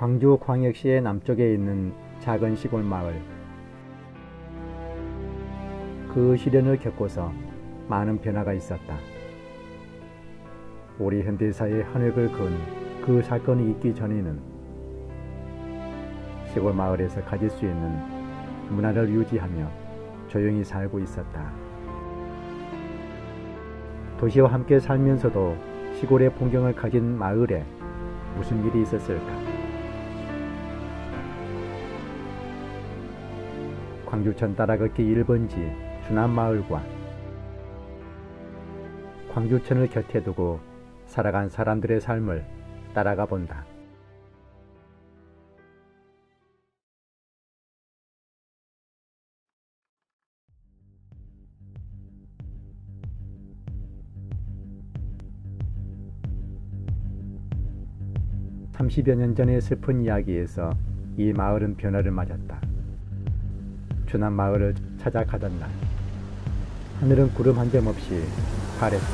광주광역시의 남쪽에 있는 작은 시골 마을. 그 시련을 겪고서 많은 변화가 있었다. 우리 현대사의 한 획을 그은 그 사건이 있기 전에는 시골 마을에서 가질 수 있는 문화를 유지하며 조용히 살고 있었다. 도시와 함께 살면서도 시골의 풍경을 가진 마을에 무슨 일이 있었을까? 광주천 따라걷기 1번지 주남마을과 광주천을 곁에 두고 살아간 사람들의 삶을 따라가 본다. (30여 년) 전의 슬픈 이야기에서 이 마을은 변화를 맞았다. 주남마을을 찾아가던 날, 하늘은 구름 한 점 없이 파랬다.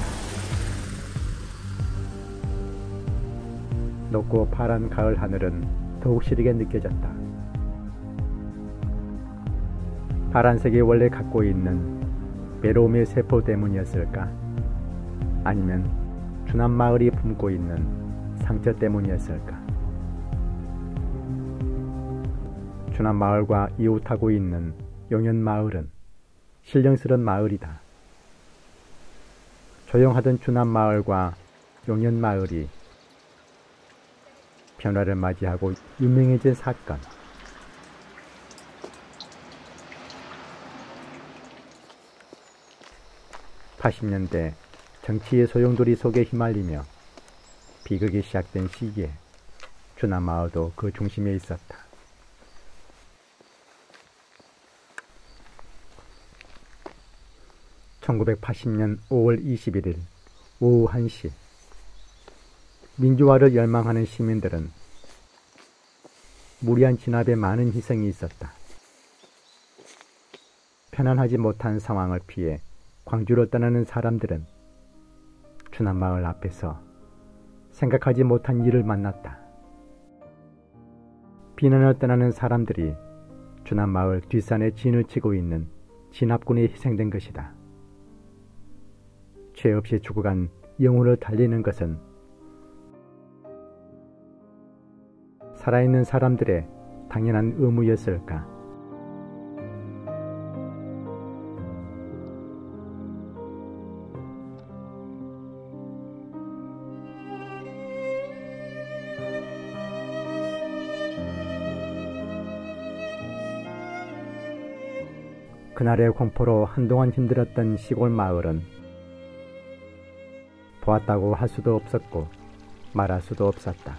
높고 파란 가을 하늘은 더욱 시리게 느껴졌다. 파란색이 원래 갖고 있는 외로움의 세포 때문이었을까? 아니면 주남마을이 품고 있는 상처 때문이었을까? 주남마을과 이웃하고 있는 용현마을은 신령스런 마을이다. 조용하던 주남마을과 용현마을이 변화를 맞이하고 유명해진 사건. (80년대) 정치의 소용돌이 속에 휘말리며 비극이 시작된 시기에 주남마을도 그 중심에 있었다. (1980년 5월 21일) 오후 1시, 민주화를 열망하는 시민들은 무리한 진압에 많은 희생이 있었다. 편안하지 못한 상황을 피해 광주로 떠나는 사람들은 주남마을 앞에서 생각하지 못한 일을 만났다. 비난을 떠나는 사람들이 주남마을 뒷산에 진을 치고 있는 진압군에 희생된 것이다. 죄 없이 죽어간 영혼을 달리는 것은 살아있는 사람들의 당연한 의무였을까? 그날의 공포로 한동안 힘들었던 시골 마을은 보았다고 할 수도 없었고 말할 수도 없었다.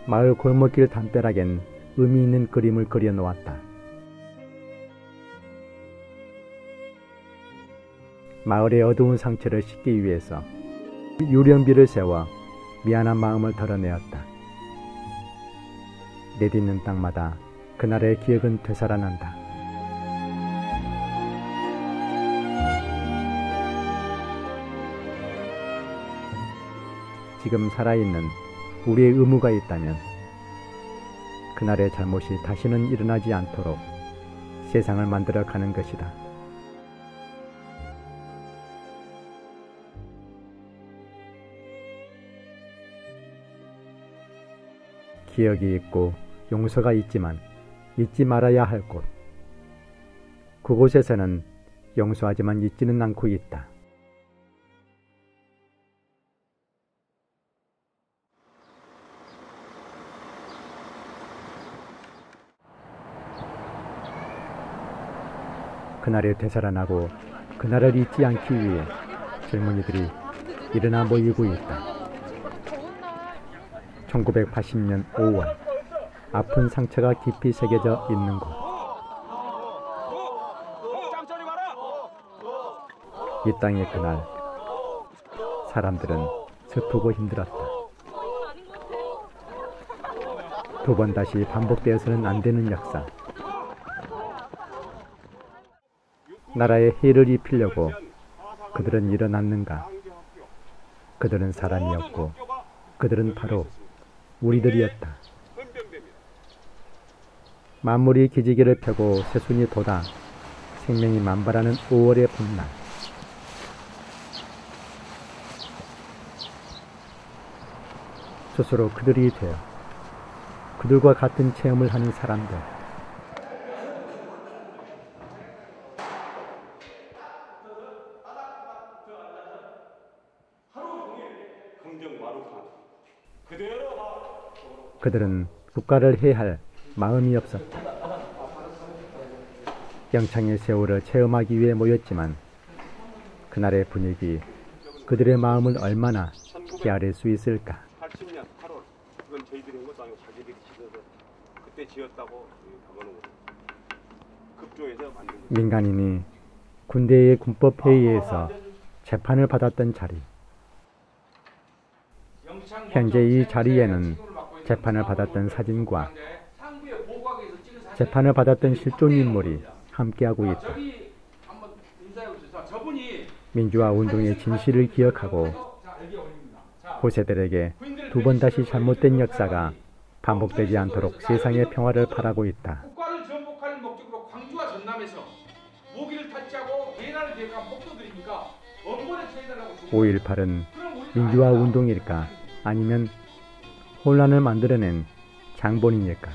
마을 골목길 담벼락엔 의미 있는 그림을 그려놓았다. 마을의 어두운 상처를 씻기 위해서 유령비를 세워 미안한 마음을 덜어내었다. 내딛는 땅마다 그날의 기억은 되살아난다. 지금 살아있는 우리의 의무가 있다면 그날의 잘못이 다시는 일어나지 않도록 세상을 만들어가는 것이다. 기억이 있고 용서가 있지만 잊지 말아야 할 곳, 그곳에서는 용서하지만 잊지는 않고 있다. 그날에 되살아나고 그날을 잊지 않기 위해 젊은이들이 일어나 모이고 있다. 1980년 5월, 아픈 상처가 깊이 새겨져 있는 곳. 이 땅의 그날, 사람들은 슬프고 힘들었다. 두 번 다시 반복되어서는 안 되는 역사. 나라에 해를 입히려고 그들은 일어났는가? 그들은 사람이었고 그들은 바로 우리들이었다. 만물이 기지개를 펴고 새순이 돋아 생명이 만발하는 5월의 봄날. 스스로 그들이 되어 그들과 같은 체험을 하는 사람들. 그들은 국가를 해할 마음이 없었다. 영창의 세월을 체험하기 위해 모였지만 그날의 분위기, 그들의 마음을 얼마나 헤아릴 수 있을까? 80년 8월 그건 저희들이 한 것도 아니고 자기들이 지어서 그때 지었다고 적어놓은 거죠. 급조해서 만든 거죠. 민간인이 군대의 군법회의에서 재판을 받았던 자리. 현재 이 자리에는 재판을 받았던 사진과 재판을 받았던 실존 인물이 함께하고 있다. 민주화 운동의 진실을 기억하고 후세들에게 두 번 다시 잘못된 역사가 반복되지 않도록 세상의 평화를 바라고 있다. 국가를 전복하는 목적으로 광주와 전남에서 모기를 탈취하고 대란을 계획한 폭도들이니까 엄벌에 처해달라고. 5.18은 민주화 운동일까? 아니면 혼란을 만들어낸 장본인일까?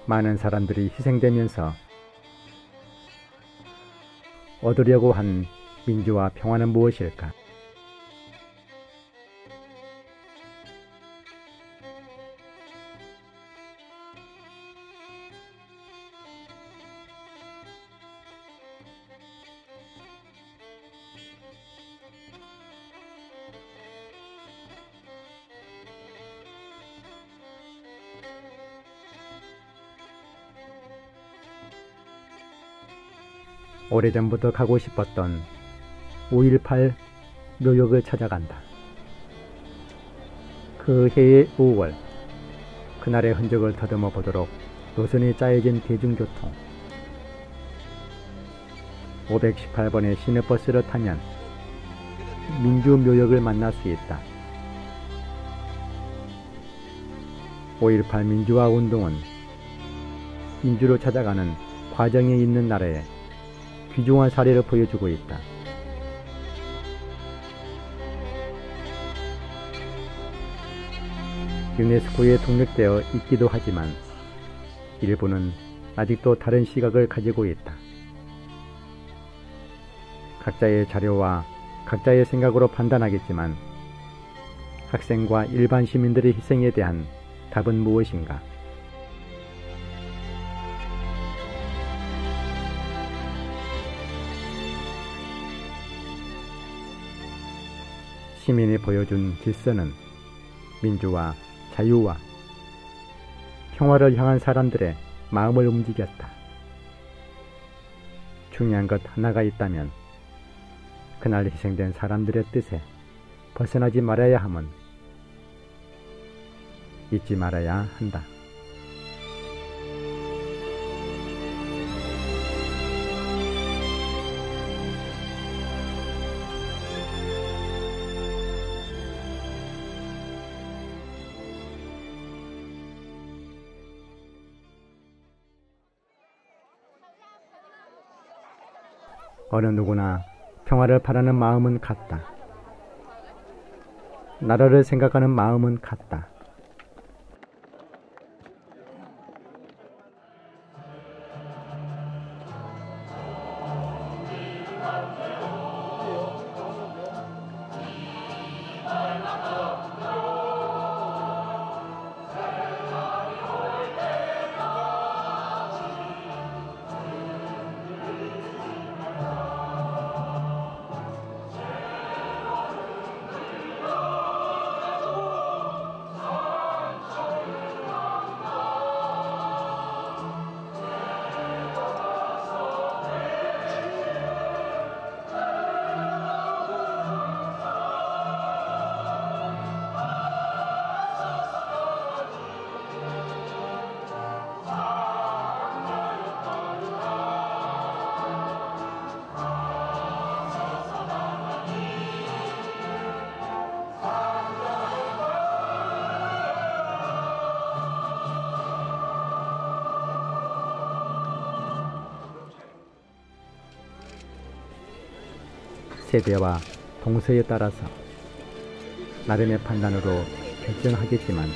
많은 사람들이 희생되면서 얻으려고 한 민주화 평화는 무엇일까? 오래전부터 가고 싶었던 5.18 묘역을 찾아간다. 그 해의 5월, 그날의 흔적을 더듬어 보도록 노선이 짜여진 대중교통. 518번의 시내버스를 타면 민주묘역을 만날 수 있다. 5.18 민주화 운동은 민주로 찾아가는 과정에 있는 나라에 귀중한 사례를 보여주고 있다. 유네스코에 등록되어 있기도 하지만 일부는 아직도 다른 시각을 가지고 있다. 각자의 자료와 각자의 생각으로 판단하겠지만 학생과 일반 시민들의 희생에 대한 답은 무엇인가? 시민이 보여준 질서는 민주와 자유와 평화를 향한 사람들의 마음을 움직였다. 중요한 것 하나가 있다면 그날 희생된 사람들의 뜻에 벗어나지 말아야 함은 잊지 말아야 한다. 어느 누구나 평화를 바라는 마음은 같다. 나라를 생각하는 마음은 같다. 세대와 동서에 따라서 나름의 판단으로 결정하겠지만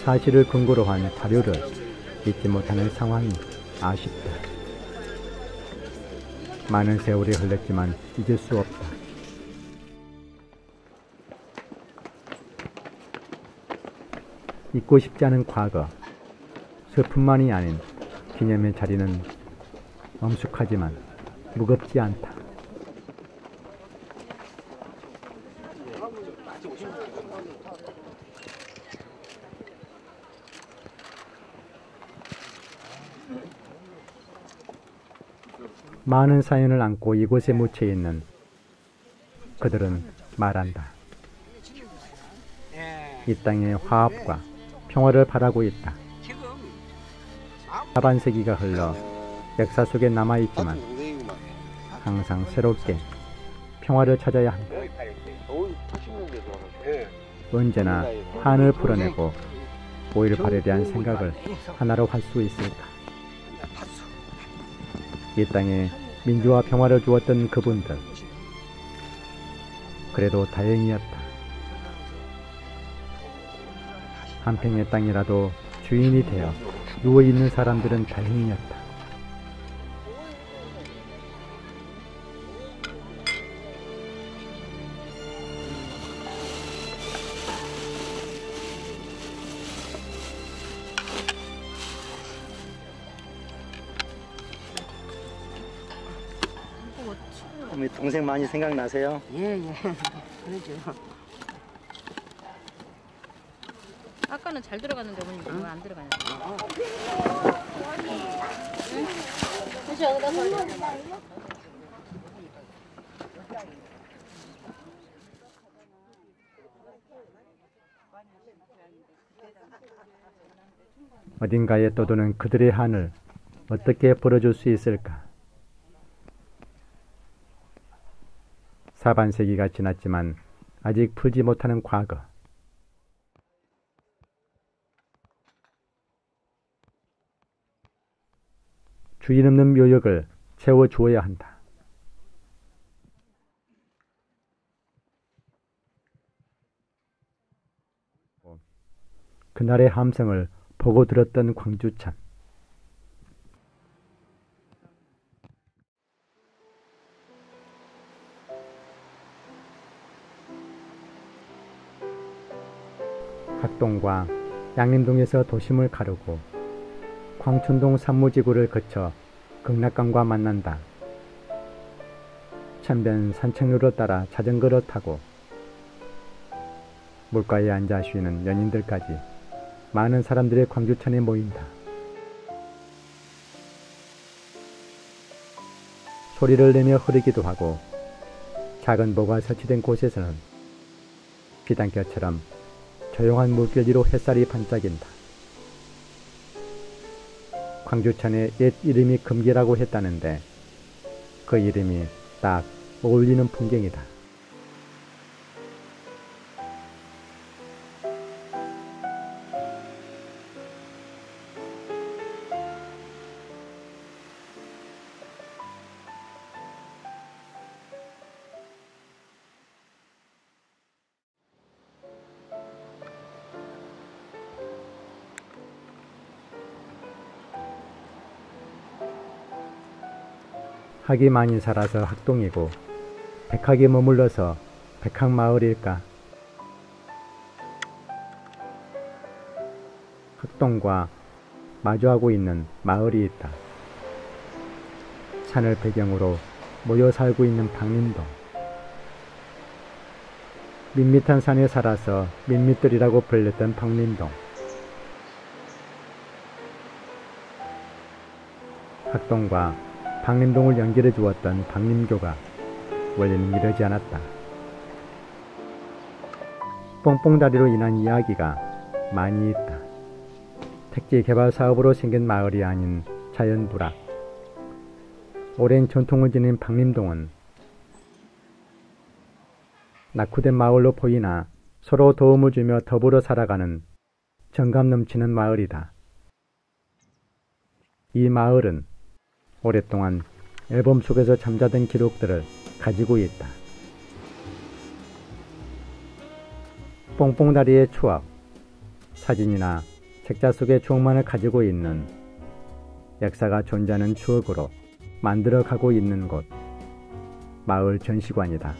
사실을 근거로 한 자료를 믿지 못하는 상황이 아쉽다. 많은 세월이 흘렀지만 잊을 수 없다. 잊고 싶지 않은 과거, 슬픔만이 아닌 기념의 자리는 엄숙하지만 무겁지 않다. 많은 사연을 안고 이곳에 묻혀 있는 그들은 말한다. 이 땅의 화합과 평화를 바라고 있다. 하반세기가 흘러 역사 속에 남아있지만 항상 새롭게 평화를 찾아야 한다. 언제나 한을 풀어내고 5.18에 대한 생각을 하나로 할 수 있을까? 이 땅에 민주와 평화를 주었던 그분들, 그래도 다행이었다. 한 평의 땅이라도 주인이 되어 누워있는 사람들은 다행이었다. 어머니 동생 많이 생각나세요? 예. 그러죠. 아까는 잘 들어갔는데 어머님 왜 안 들어가냐? 어딘가에 떠도는 그들의 한을 어떻게 풀어줄 수 있을까? 사반세기가 지났지만 아직 풀지 못하는 과거. 주인 없는 묘역을 채워주어야 한다. 그날의 함성을 보고 들었던 광주천. 학동과 양림동에서 도심을 가르고 광촌동 산무지구를 거쳐 극락강과 만난다. 천변 산책로를 따라 자전거를 타고 물가에 앉아 쉬는 연인들까지 많은 사람들이 광주천에 모인다. 소리를 내며 흐르기도 하고 작은 보가 설치된 곳에서는 비단결처럼 조용한 물길 위로 햇살이 반짝인다. 광주천의 옛 이름이 금계라고 했다는데 그 이름이 딱 어울리는 풍경이다. 학이 많이 살아서 학동이고 백학에 머물러서 백학마을일까? 학동과 마주하고 있는 마을이 있다. 산을 배경으로 모여 살고 있는 박림동. 밋밋한 산에 살아서 밋밋들이라고 불렸던 박림동. 학동과 박림동을 연결해 주었던 박림교가 원래는 이러지 않았다. 뽕뽕다리로 인한 이야기가 많이 있다. 택지 개발 사업으로 생긴 마을이 아닌 자연 불악. 오랜 전통을 지닌 박림동은 낙후된 마을로 보이나 서로 도움을 주며 더불어 살아가는 정감 넘치는 마을이다. 이 마을은 오랫동안 앨범 속에서 잠자던 기록들을 가지고 있다. 뽕뽕다리의 추억, 사진이나 책자 속의 추억만을 가지고 있는 역사가 존재하는 추억으로 만들어가고 있는 곳, 마을 전시관이다.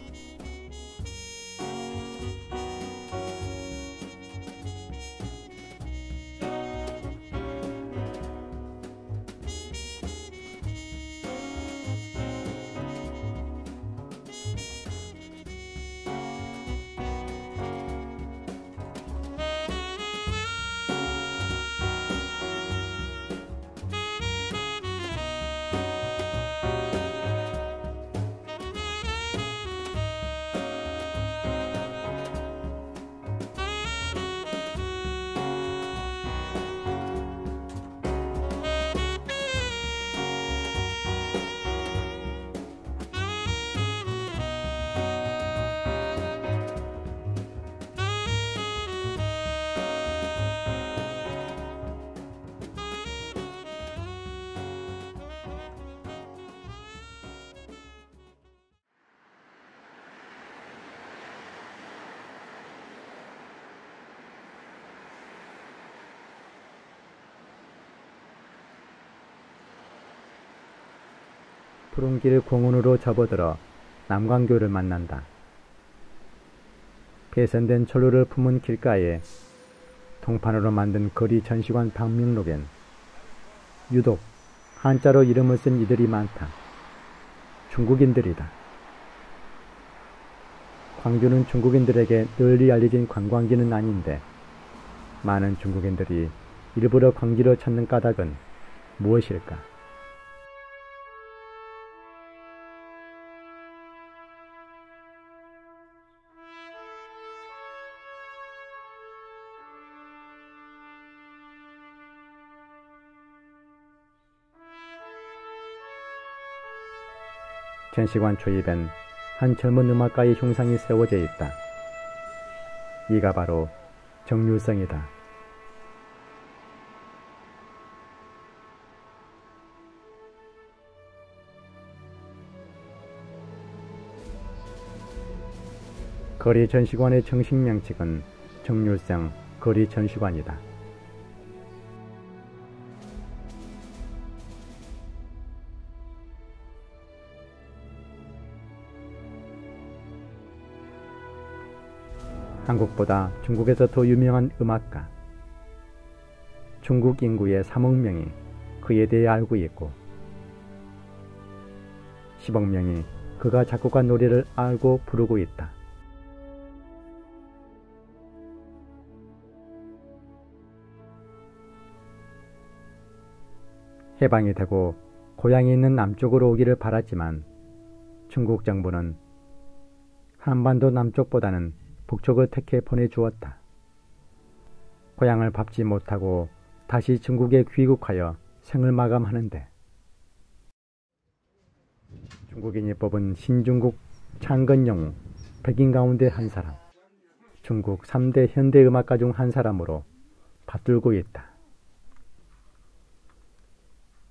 푸른 길 공원으로 접어들어 남광교를 만난다. 폐선된 철로를 품은 길가에 통판으로 만든 거리 전시관 방명록엔 유독 한자로 이름을 쓴 이들이 많다. 중국인들이다. 광주는 중국인들에게 널리 알려진 관광지는 아닌데 많은 중국인들이 일부러 광주를 찾는 까닭은 무엇일까? 전시관 초입엔 한 젊은 음악가의 흉상이 세워져 있다. 이가 바로 정률성이다. 거리 전시관의 정식 명칭은 정률성 거리 전시관이다. 한국보다 중국에서 더 유명한 음악가. 중국 인구의 3억 명이 그에 대해 알고 있고 10억 명이 그가 작곡한 노래를 알고 부르고 있다. 해방이 되고 고향이 있는 남쪽으로 오기를 바랐지만 중국 정부는 한반도 남쪽보다는 북쪽을 택해 보내주었다. 고향을 밟지 못하고 다시 중국에 귀국하여 생을 마감하는데 중국인이 뽑은 신중국 창건영웅 100인 가운데 한 사람, 중국 3대 현대음악가 중 한 사람으로 받들고 있다.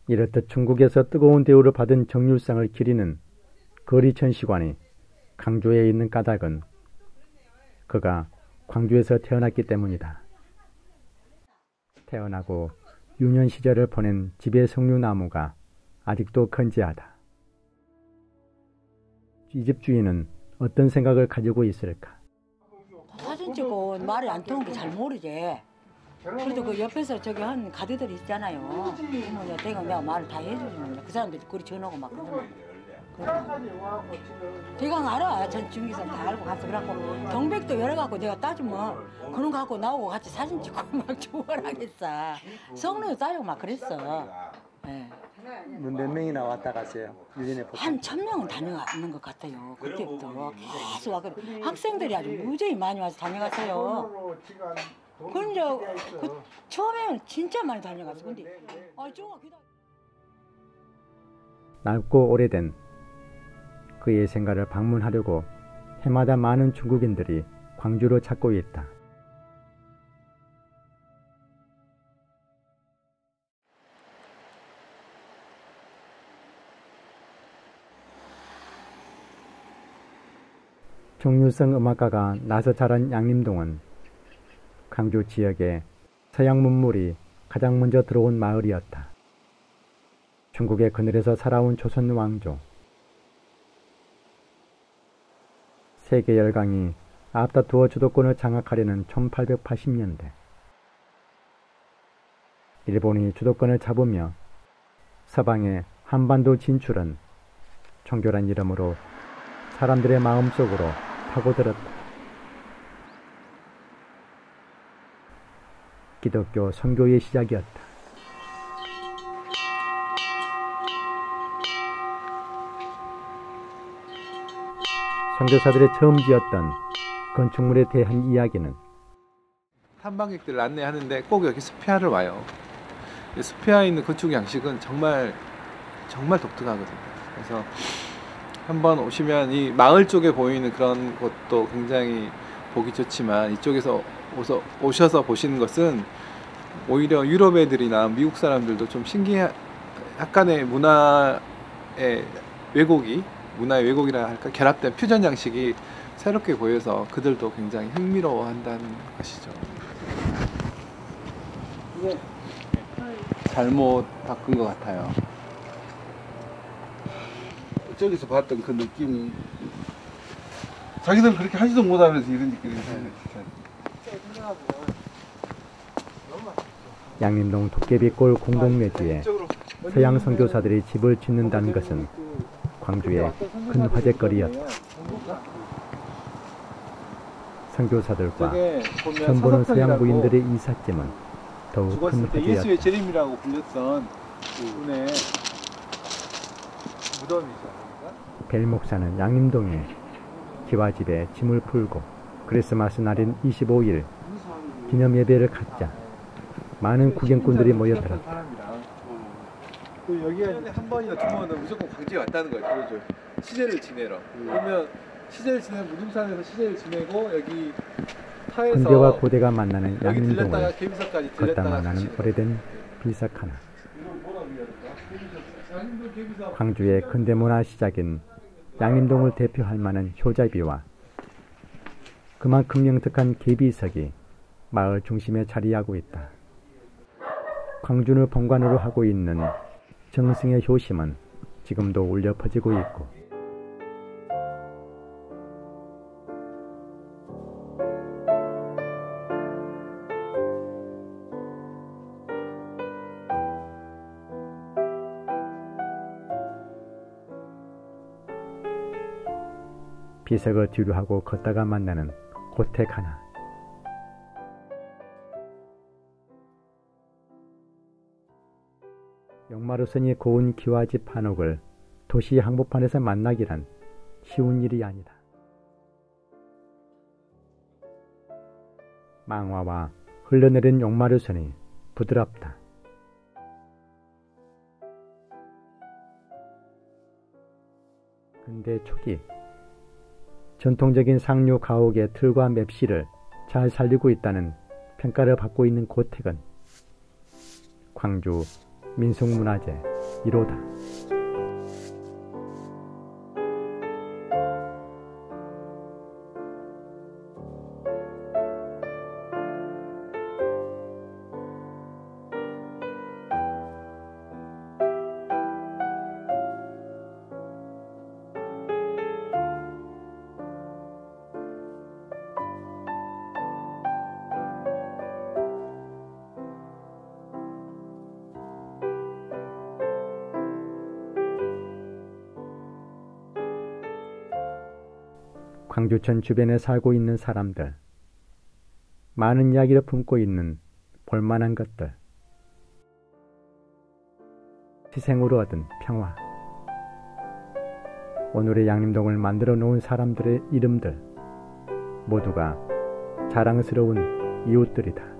이렇듯 중국에서 뜨거운 대우를 받은 정률상을 기리는 거리 전시관이 강주에 있는 까닭은 그가 광주에서 태어났기 때문이다. 태어나고 유년 시절을 보낸 집의 석류나무가 아직도 건재하다. 이 집 주인은 어떤 생각을 가지고 있을까? 사진 찍고 말이 안 통한 게 잘 모르지. 그래도 그 옆에서 저기 한 가드들 있잖아요. 그러면 내가 말을 다 해주는데 그 사람들이 그리 전하고 막 그러면. 대강 알아. 전 중기선 다 알고 가서 그래갖고 경백도 열어갖고 내가 따지면 그런 거 갖고 나오고 같이 사진 찍고 막 좋아를 하겠어. 성능도 따지고 막 그랬어. 네. 몇 명이나 왔다 갔어요? 1년에 보통? 한 1000명은 다녀가는 것 같아요. 그때부터 계속 와서 학생들이 아주 무지히 많이 와서 다녀갔어요. 그런데 처음에는 진짜 많이 다녀갔어. 근데 넓고 오래된 그의 생가를 방문하려고 해마다 많은 중국인들이 광주로 찾고 있다. 정유성 음악가가 나서 자란 양림동은 광주 지역에 서양 문물이 가장 먼저 들어온 마을이었다. 중국의 그늘에서 살아온 조선 왕조. 세계 열강이 앞다투어 주도권을 장악하려는 1880년대. 일본이 주도권을 잡으며 서방의 한반도 진출은 종교란 이름으로 사람들의 마음속으로 파고들었다. 기독교 선교의 시작이었다. 선교사들의 처음 지었던 건축물에 대한 이야기는 탐방객들을 안내하는데 꼭 여기 스페아를 와요. 스페아에 있는 건축 양식은 정말 독특하거든요. 그래서 한번 오시면 이 마을 쪽에 보이는 그런 것도 굉장히 보기 좋지만 이쪽에서 오셔서 보시는 것은 오히려 유럽 애들이나 미국 사람들도 좀 약간의 문화의 왜곡이라 할까, 결합된 퓨전 양식이 새롭게 보여서 그들도 굉장히 흥미로워한다는 것이죠. 이게 잘못 바꾼 것 같아요. 저기서 봤던 그 느낌이 자기들은 그렇게 하지도 못하면서 이런 짓거리를 하네. 양림동 도깨비골 공동묘지에 서양 선교사들이 집을 짓는다는 것은 광주의 큰 화제거리였다. 선교사들과 처음 보는 서양 부인들의 이삿짐은 더욱 큰 화제였다. 예수의 재림이라고 불렸던 분의 무덤이죠. 벨 목사는 양림동에 기와집에 짐을 풀고 크리스마스 날인 25일 기념 예배를 갖자 많은 구경꾼들이 모여들었다. 여기에 한 번이나 두 번은 무조건 광주에 왔다는 거예요. 그러죠. 시제를 지내러. 그러면 시제를 지내면 무등산에서 시제를 지내고 여기 타에서 근대와 고대가 만나는 양림동을 개미석까지 걷다 만나는 오래된 비석 하나. 광주의 근대문화 시작인 양림동을 대표할 만한 효자비와 그만큼 영특한 계비석이 마을 중심에 자리하고 있다. 광주를 본관으로 하고 있는 정승의 효심은 지금도 울려 퍼지고 있고 비석을 뒤로 하고 걷다가 만나는 고택 하나. 용마루선이 고운 기와집 한옥을 도시 항복판에서 만나기란 쉬운 일이 아니다. 망화와 흘러내린 용마루선이 부드럽다. 근대 초기 전통적인 상류 가옥의 틀과 맵시를 잘 살리고 있다는 평가를 받고 있는 고택은 광주 민속문화재 1호다. 광주천 주변에 살고 있는 사람들, 많은 이야기를 품고 있는 볼만한 것들, 희생으로 얻은 평화, 오늘의 양림동을 만들어 놓은 사람들의 이름들 모두가 자랑스러운 이웃들이다.